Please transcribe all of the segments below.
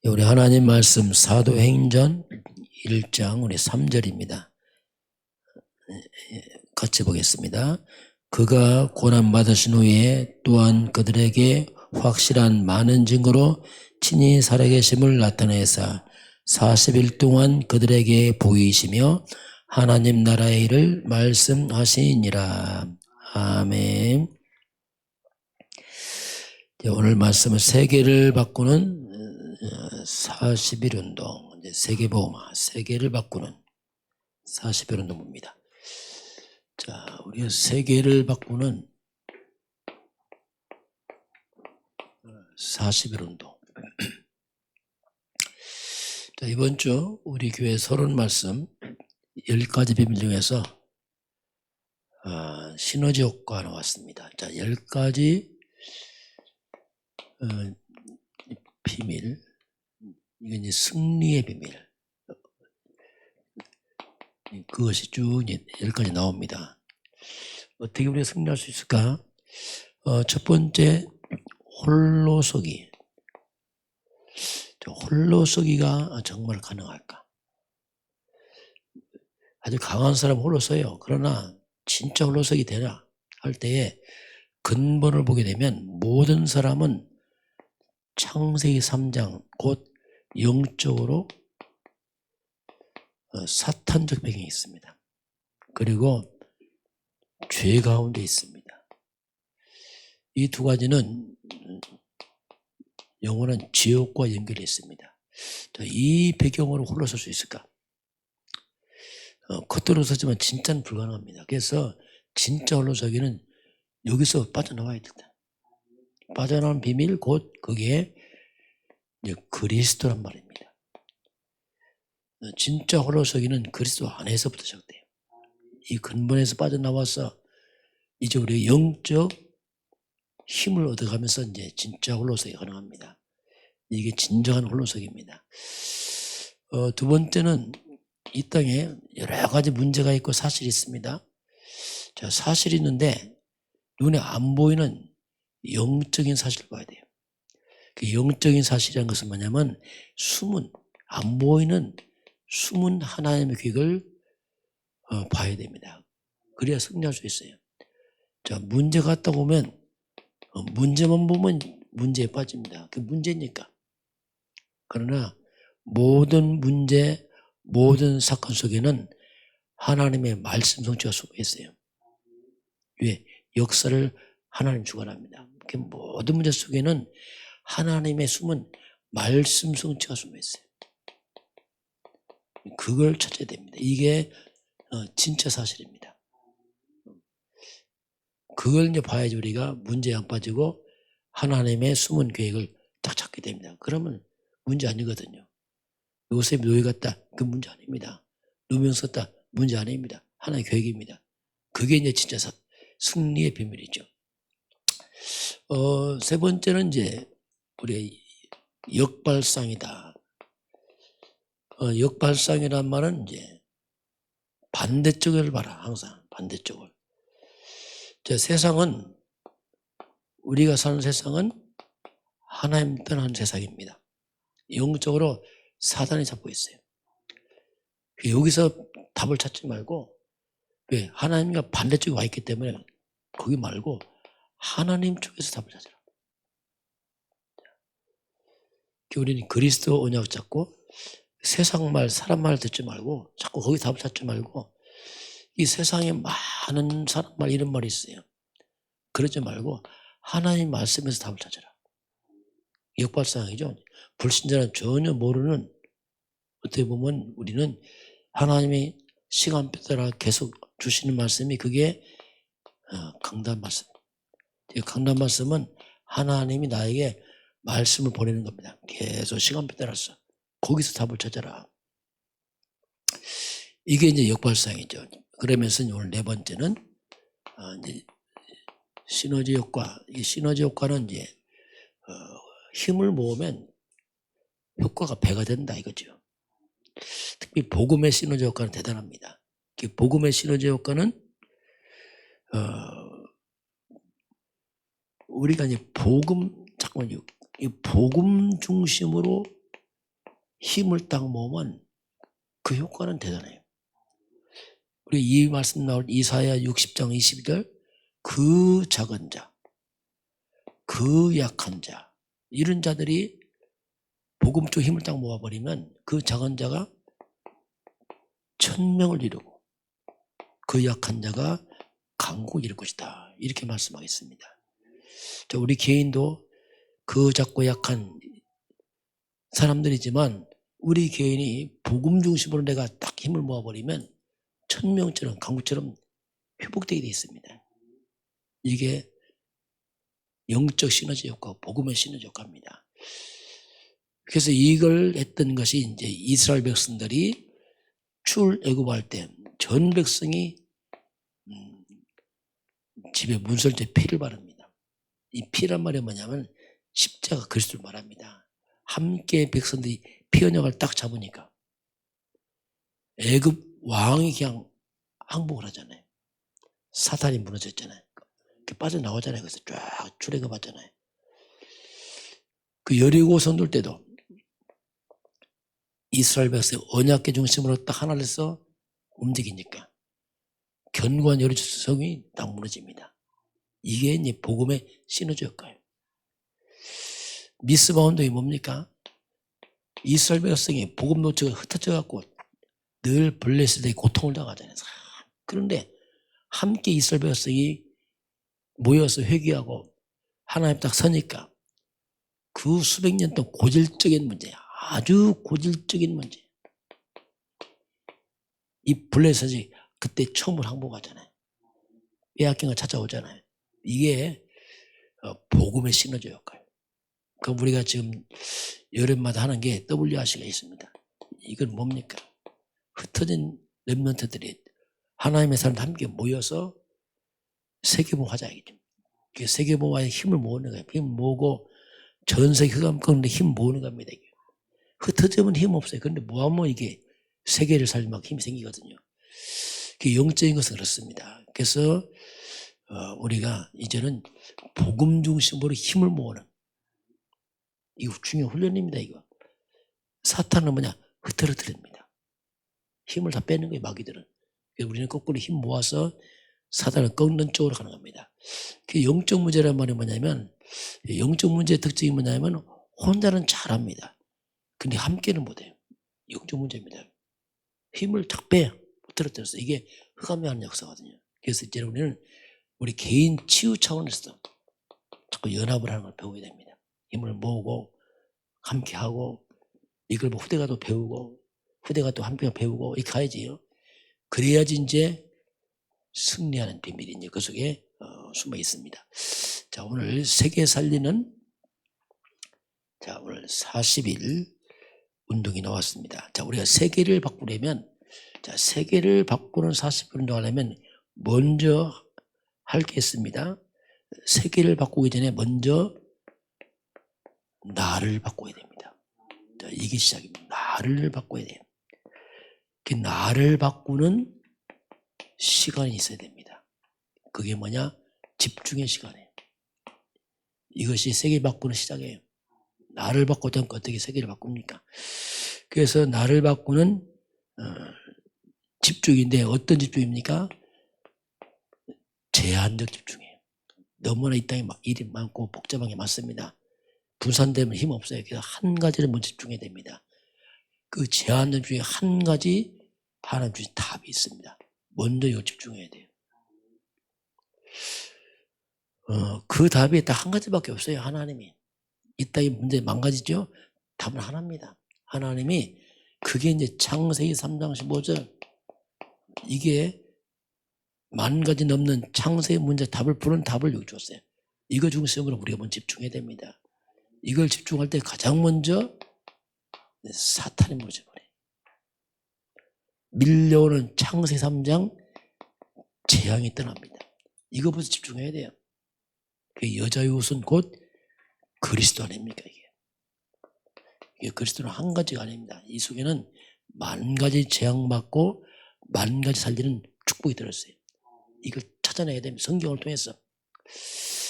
우리 하나님 말씀 사도행전 1장 우리 3절입니다. 같이 보겠습니다. 그가 고난받으신 후에 또한 그들에게 확실한 많은 증거로 친히 살아계심을 나타내사 40일 동안 그들에게 보이시며 하나님 나라의 일을 말씀하시니라. 아멘. 오늘 말씀은 세계를 바꾸는 40일 운동, 세계보험화, 세계를 바꾸는 40일 운동입니다. 자, 우리가 세계를 바꾸는 40일 운동. 자, 이번 주 우리 교회 서론 말씀 10가지 비밀 중에서 시너지 효과 나왔습니다. 자, 10가지 비밀. 이건 이제 승리의 비밀. 그것이 쭉 10가지 나옵니다. 어떻게 우리가 승리할 수 있을까? 첫 번째, 홀로서기. 홀로서기가 정말 가능할까? 아주 강한 사람은 홀로서요. 그러나 진짜 홀로서기 되나 할 때에 근본을 보게 되면 모든 사람은 창세기 3장 곧 영적으로 사탄적 배경이 있습니다. 그리고 죄 가운데 있습니다. 이 두 가지는 영원한 지옥과 연결이 있습니다. 이 배경으로 홀로설 수 있을까? 겉으로 서지만 진짜는 불가능합니다. 그래서 진짜 홀로서기는 여기서 빠져나와야 된다. 빠져나온 비밀 곧 그게 이제 그리스도란 말입니다. 진짜 홀로서기는 그리스도 안에서부터 시작돼요. 이 근본에서 빠져나와서 이제 우리 영적 힘을 얻어가면서 이제 진짜 홀로서기가 가능합니다. 이게 진정한 홀로서기입니다. 두 번째는 이 땅에 여러 가지 문제가 있고 사실이 있습니다. 자, 사실이 있는데 눈에 안 보이는 영적인 사실을 봐야 돼요. 그 영적인 사실이라는 것은 뭐냐면 숨은, 안 보이는 숨은 하나님의 계획을 봐야 됩니다. 그래야 승리할 수 있어요. 자, 문제가 있다 보면 문제만 보면 문제에 빠집니다. 그게 문제니까. 그러나 모든 문제, 모든 사건 속에는 하나님의 말씀 성취가 숨어 있어요. 왜? 역사를 하나님 주관합니다. 그 모든 문제 속에는 하나님의 숨은 말씀 성취가 숨어 있어요. 그걸 찾아야 됩니다. 이게 진짜 사실입니다. 그걸 이제 봐야지 우리가 문제에 안 빠지고 하나님의 숨은 계획을 딱 찾게 됩니다. 그러면 문제 아니거든요. 요셉이 노예 같다. 그 문제 아닙니다. 누명 썼다. 문제 아닙니다. 하나의 계획입니다. 그게 이제 진짜 승리의 비밀이죠. 세 번째는 이제 우리 역발상이다. 역발상이란 말은 이제 반대쪽을 봐라. 항상 반대쪽을. 세상은 우리가 사는 세상은 하나님 떠난 세상입니다. 영적으로 사단이 잡고 있어요. 여기서 답을 찾지 말고 왜? 하나님과 반대쪽에 와 있기 때문에 거기 말고 하나님 쪽에서 답을 찾으라. 우리는 그리스도 언약 잡고 세상 말, 사람 말 듣지 말고 자꾸 거기 답을 찾지 말고 이 세상에 많은 사람 말 이런 말이 있어요. 그러지 말고 하나님 말씀에서 답을 찾아라. 역발상이죠. 불신자는 전혀 모르는, 어떻게 보면 우리는 하나님이 시간표 따라 계속 주시는 말씀이 그게 강단 말씀. 강단 말씀은 하나님이 나에게 말씀을 보내는 겁니다. 계속 시간표 따라서 거기서 답을 찾아라. 이게 이제 역발상이죠. 그러면서 오늘 네 번째는 이제 시너지 효과. 이 시너지 효과는 이제 힘을 모으면 효과가 배가 된다 이거죠. 특히 복음의 시너지 효과는 대단합니다. 복음의 시너지 효과는 우리가 이제 복음 중심으로 힘을 딱 모으면 그 효과는 대단해요. 우리 이 말씀 나올 이사야 60장 22절, 그 작은 자, 그 약한 자, 이런 자들이 복음 쪽 힘을 딱 모아버리면 그 작은 자가 1000명을 이루고 그 약한 자가 강국을 이룰 것이다. 이렇게 말씀하겠습니다. 자, 우리 개인도 그 작고 약한 사람들이지만 우리 개인이 복음 중심으로 내가 딱 힘을 모아버리면 1000명처럼 강국처럼 회복되게 되어 있습니다. 이게 영적 시너지 효과, 복음의 시너지 효과입니다. 그래서 이걸 했던 것이 이제 이스라엘 백성들이 출애굽할 때 전 백성이 집에 문설주에 피를 바릅니다. 이 피란 말이 뭐냐면 십자가 그리스도를 말합니다. 함께 백성들이 피 언약을 딱 잡으니까 애굽 왕이 그냥 항복을 하잖아요. 사탄이 무너졌잖아요. 이렇게 빠져나오잖아요. 그래서 쫙 출애굽하잖아요. 그 여리고 성돌 때도 이스라엘 백성이 언약궤 중심으로 딱 하나를 해서 움직이니까 견고한 여리고성이 딱 무너집니다. 이게 이제 복음의 시너지 효과예요. 미스바 운동이 뭡니까? 이스라엘 백성이 복음 노트가 흩어져 갖고 늘 블레셋 때 고통을 당하잖아요. 그런데 함께 이스라엘 백성이 모여서 회개하고 하나님 딱 서니까 그 수백 년 동안 고질적인 문제, 아주 고질적인 문제. 이 블레셋이 그때 처음으로 항복하잖아요. 빼앗긴 거 찾아오잖아요. 이게 복음의 시너지 효과예요. 그럼 우리가 지금 여름마다 하는 게 WRC가 있습니다. 이건 뭡니까? 흩어진 렘넌트들이 하나님의 사람들 함께 모여서 세계보험 하자 이거죠. 세계보험에 힘을 모으는 거예요. 힘을 모으고 전 세계 흑암 가운데 힘 모으는 겁니다. 이게. 흩어지면 힘 없어요. 그런데 모으면 이게 세계를 살릴 만큼 힘이 생기거든요. 영적인 것은 그렇습니다. 그래서 우리가 이제는 복음 중심으로 힘을 모으는, 이거 중요한 훈련입니다. 이거 사탄은 뭐냐? 흐트러뜨립니다. 힘을 다 빼는 거예요. 마귀들은. 그래서 우리는 거꾸로 힘 모아서 사탄을 꺾는 쪽으로 가는 겁니다. 그 영적 문제란 말이 뭐냐면, 영적 문제의 특징이 뭐냐면 혼자는 잘합니다. 근데 함께는 못해요. 영적 문제입니다. 힘을 탁 빼, 흐트러뜨렸어. 이게 흑암이 하는 역사거든요. 그래서 이제 우리는 우리 개인 치유 차원에서 자꾸 연합을 하는 걸 배워야 됩니다. 힘을 모으고 함께하고, 이걸 뭐 후대가 또 배우고 후대가 또 함께 배우고 이렇게 가야지요. 그래야지 이제 승리하는 비밀이 이제 그 속에 숨어 있습니다. 자, 오늘 세계 살리는, 자, 오늘 40일 운동이 나왔습니다. 자, 우리가 세계를 바꾸려면, 자, 세계를 바꾸는 40일 운동하려면 먼저 할 게 있습니다. 세계를 바꾸기 전에 먼저 나를 바꿔야 됩니다. 자, 이게 시작입니다. 나를 바꿔야 돼요. 그 나를 바꾸는 시간이 있어야 됩니다. 그게 뭐냐? 집중의 시간이에요. 이것이 세계 바꾸는 시작이에요. 나를 바꾸지 않고 어떻게 세계를 바꿉니까? 그래서 나를 바꾸는 집중인데, 어떤 집중입니까? 제한적 집중이에요. 너무나 이 땅에 일이 많고 복잡한 게 많습니다. 분산되면 힘 없어요. 그래서 한 가지를 먼저 집중해야 됩니다. 그 제한적 중에 한 가지 하나님 주신 답이 있습니다. 먼저 이거 집중해야 돼요. 그 답이 딱 한 가지밖에 없어요. 하나님이. 이 땅의 문제 망가지죠? 답은 하나입니다. 하나님이, 그게 이제 창세기 3장 15절, 이게 10,000가지 넘는 창세의 문제 답을 푸는 답을 여기 줬어요. 이거 중심으로 우리가 먼저 집중해야 됩니다. 이걸 집중할 때 가장 먼저 사탄이 무너져버려요. 밀려오는 창세 3장 재앙이 떠납니다. 이거부터 집중해야 돼요. 그 여자의 옷은 곧 그리스도 아닙니까? 이게 그리스도는 한 가지가 아닙니다. 이 속에는 10,000가지 재앙받고 10,000가지 살리는 축복이 들었어요. 이걸 찾아내야 됩니다. 성경을 통해서.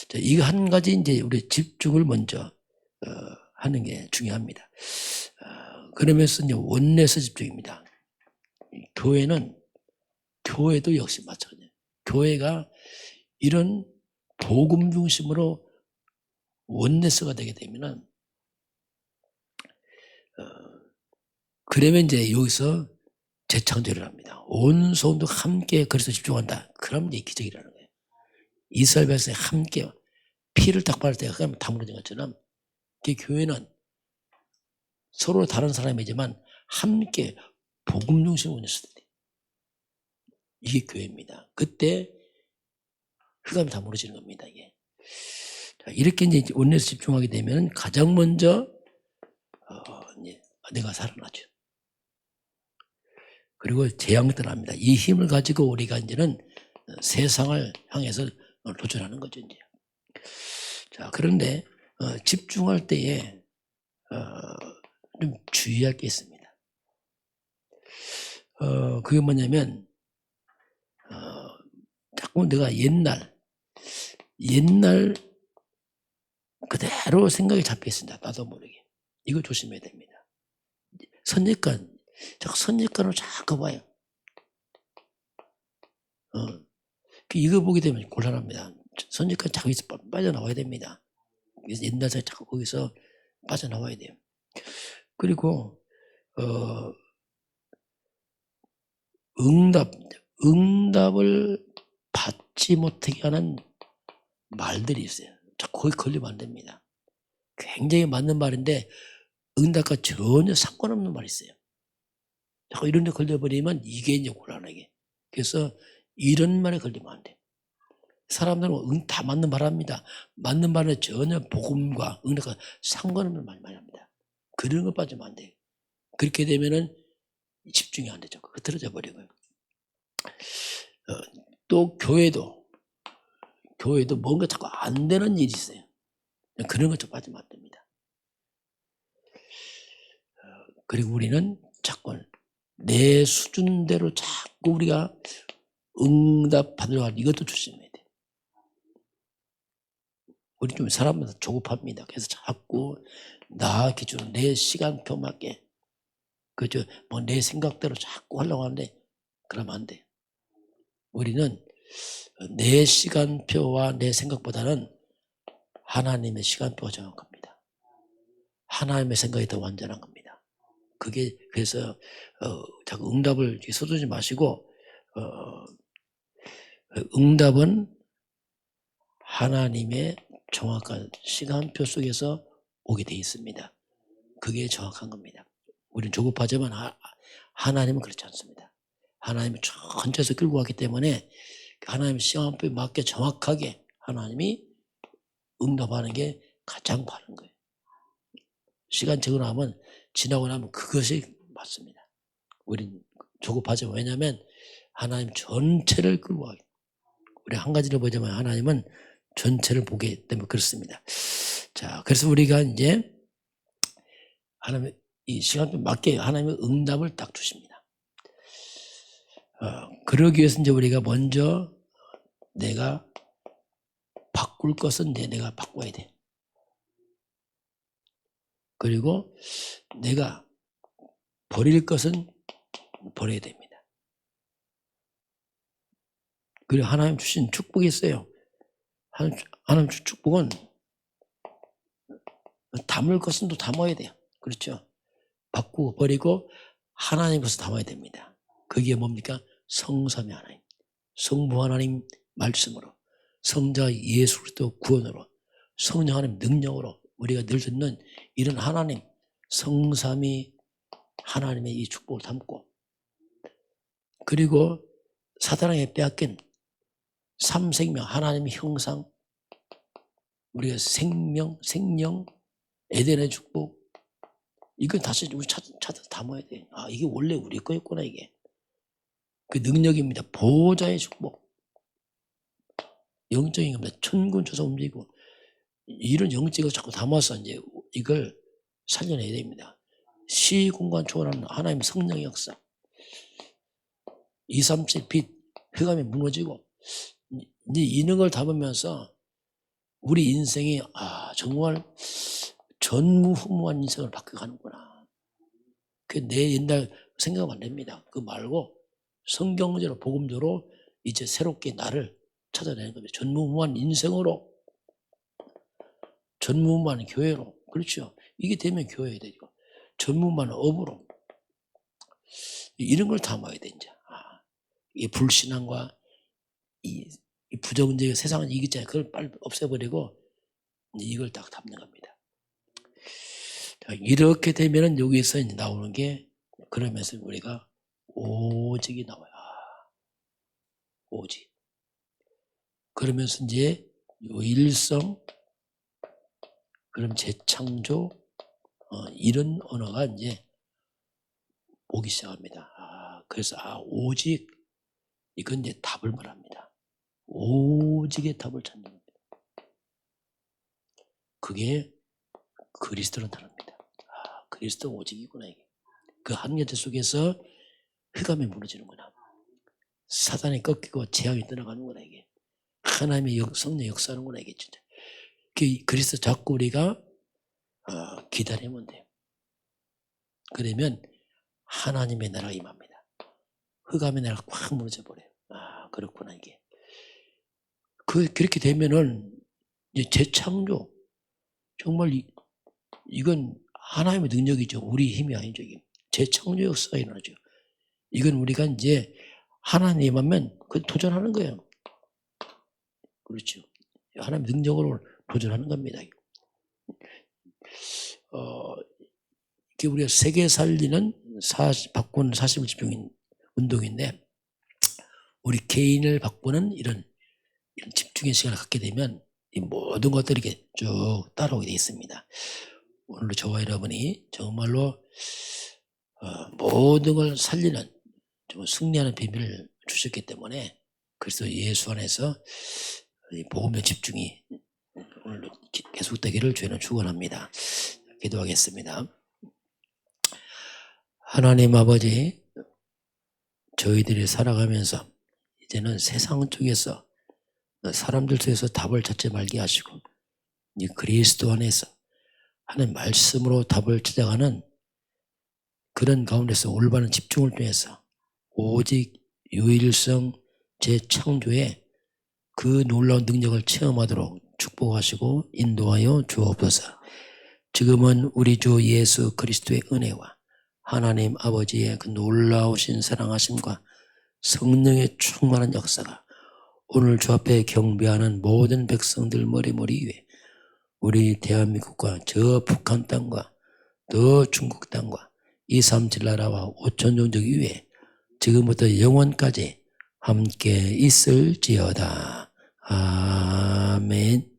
자, 이거 한 가지 이제 우리 집중을 먼저 하는 게 중요합니다. 그러면서 이제 원내에서 집중입니다. 교회도 역시 마찬가지예요. 교회가 이런 복음 중심으로 원내스가 되게 되면은 그러면 이제 여기서 재창조를 합니다. 온 소음도 함께 그래서 집중한다. 그럼 이제 기적이라는 거예요. 이스라엘 백성이 함께 피를 딱 바를 때가 그러면 다 무너진 것처럼 교회는 서로 다른 사람이지만 함께 복음 중심으로 원내스 돼. 이게 교회입니다. 그때 흑암이 다 무너지는 겁니다. 이게. 자, 이렇게 이제 원내에서 집중하게 되면 가장 먼저 이제 내가 살아나죠. 그리고 재앙이 떠납니다. 이 힘을 가지고 우리가 이제는 세상을 향해서 도전하는 거죠. 이제. 자, 그런데 집중할 때에 좀 주의할 게 있습니다. 그게 뭐냐면 자꾸 내가 옛날 그대로 생각이 잡혀 있습니다. 나도 모르게. 이거 조심해야 됩니다. 선입관으로 자꾸 봐요. 이거 보게 되면 곤란합니다. 선입관 자꾸 빠져나와야 됩니다. 그래서 옛날에 자꾸 거기서 빠져나와야 돼요. 그리고 응답을 받지 못하게 하는 말들이 있어요. 자꾸 거기 걸리면 안 됩니다. 굉장히 맞는 말인데 응답과 전혀 상관없는 말이 있어요. 자꾸 이런 데 걸려버리면 이게 이제 곤란하게. 그래서 이런 말에 걸리면 안 돼. 사람들은 다 맞는 말 합니다. 맞는 말은 전혀 복음과 응답과 상관없는 말 합니다. 그런 거 빠지면 안 돼요. 그렇게 되면은 집중이 안 되죠. 흐트러져 버리고요. 또 교회도 뭔가 자꾸 안 되는 일이 있어요. 그런 것 좀 빠지면 안 됩니다. 그리고 우리는 자꾸 내 수준대로 자꾸 우리가 응답 받으려고 하는 이것도 조심해야 돼. 우리 좀 사람마다 조급합니다. 그래서 자꾸 나 기준으로 내 시간표 맞게 그저 뭐 내 생각대로 자꾸 하려고 하는데 그러면 안 돼. 우리는 내 시간표와 내 생각보다는 하나님의 시간표가 정확합니다. 하나님의 생각이 더 완전한 겁니다. 그게 그래서 자꾸 응답을 서두르지 마시고 응답은 하나님의 정확한 시간표 속에서 오게 돼 있습니다. 그게 정확한 겁니다. 우리는 조급하지만 하나님은 그렇지 않습니다. 하나님이 전체에서 끌고 왔기 때문에 하나님의 시간표에 맞게 정확하게 하나님이 응답하는 게 가장 바른 거예요. 시간 지나고 나면 그것이 맞습니다. 우린 조급하지만 왜냐하면 하나님 전체를 끌고 가요. 우리 한 가지를 보자면 하나님은 전체를 보기 때문에 그렇습니다. 자, 그래서 우리가 이제 하나님 이 시간표 맞게 하나님의 응답을 딱 주십니다. 그러기 위해서 이제 우리가 먼저 내가 바꿀 것은 내가 바꿔야 돼. 그리고 내가 버릴 것은 버려야 됩니다. 그리고 하나님 주신 축복이 있어요. 하나님 주신 축복은 담을 것은 또 담아야 돼요. 그렇죠? 바꾸고 버리고 하나님 것을 담아야 됩니다. 그게 뭡니까? 성삼위 하나님, 성부 하나님 말씀으로, 성자 예수 그리스도 구원으로, 성령 하나님 능력으로 우리가 늘 듣는 이런 하나님 성삼위 하나님의 이 축복을 담고 그리고 사단에게 빼앗긴 삼생명 하나님의 형상 우리가 생명, 에덴의 축복 이걸 다시 우리 찾아서 담아야 돼. 이게 원래 우리 거였구나 이게. 그 능력입니다. 보호자의 축복. 영적인 겁니다. 천군천사 움직이고 이런 영적을 자꾸 담아서 이제 이걸 살려내야 됩니다. 시공간 초월하는 하나님의 성령의 역사. 237 빛, 흑암이 무너지고 이제 이런 걸 담으면서 우리 인생이 정말 전무후무한 인생을 바뀌어가는구나. 내 옛날 생각하면 안 됩니다. 그거 말고 성경적으로 복음적으로 이제 새롭게 나를 찾아내는 겁니다. 전무후무한 인생으로, 전무후무한 교회로. 그렇죠. 이게 되면 교회가 되죠. 전무후무한 업으로. 이런 걸 담아야 돼 이제. 이 불신앙과 이 부정적인 세상은 이기잖아요. 그걸 빨리 없애버리고 이걸 딱 담는 겁니다. 이렇게 되면은 여기서 이제 나오는 게, 그러면서 우리가 오직이 나와요. 오직. 그러면서 이제 요일성, 그럼 재창조, 이런 언어가 이제 오기 시작합니다. 그래서 오직, 이건 이제 답을 말합니다. 오직의 답을 찾는 겁니다. 그게 그리스도는 다릅니다. 그리스도 오직이구나 이게. 그 한계대 속에서 흑암이 무너지는구나. 사단이 꺾이고 재앙이 떠나가는구나 이게. 하나님의 성령 역사하는구나 이게 진짜. 그리스도 자꾸 우리가 기다리면 돼요. 그러면 하나님의 나라가 임합니다. 흑암의 나라가 확 무너져 버려요. 그렇구나 이게. 그렇게 되면은 이제 재창조, 정말 이건 하나님의 능력이죠. 우리 힘이 아니죠. 이게 재창조 역사가 일어나죠. 이건 우리가 이제 하나님 하면 그 도전하는 거예요. 그렇죠. 하나님 능력으로 도전하는 겁니다. 이게 우리가 세계 살리는 바꾸는 40일 집중 운동인데, 우리 개인을 바꾸는 이런 집중의 시간을 갖게 되면 이 모든 것들이 이렇게 쭉 따라오게 되어 있습니다. 오늘도 저와 여러분이 정말로 모든 걸 살리는, 승리하는 비밀을 주셨기 때문에, 그래서 예수 안에서 복음의 집중이 오늘도 계속되기를 주는 축원합니다. 기도하겠습니다. 하나님 아버지, 저희들이 살아가면서 이제는 세상 쪽에서, 사람들 속에서 답을 찾지 말게 하시고 이 그리스도 안에서 하는 말씀으로 답을 찾아가는 그런 가운데서 올바른 집중을 통해서 오직 유일성 재창조의 그 놀라운 능력을 체험하도록 축복하시고 인도하여 주옵소서. 지금은 우리 주 예수 그리스도의 은혜와 하나님 아버지의 그 놀라우신 사랑하심과 성령의 충만한 역사가 오늘 주 앞에 경배하는 모든 백성들 머리머리 위에, 우리 대한민국과 저 북한 땅과 더 중국 땅과 237 나라와 5천 종족 위에 지금부터 영원까지 함께 있을지어다. 아멘.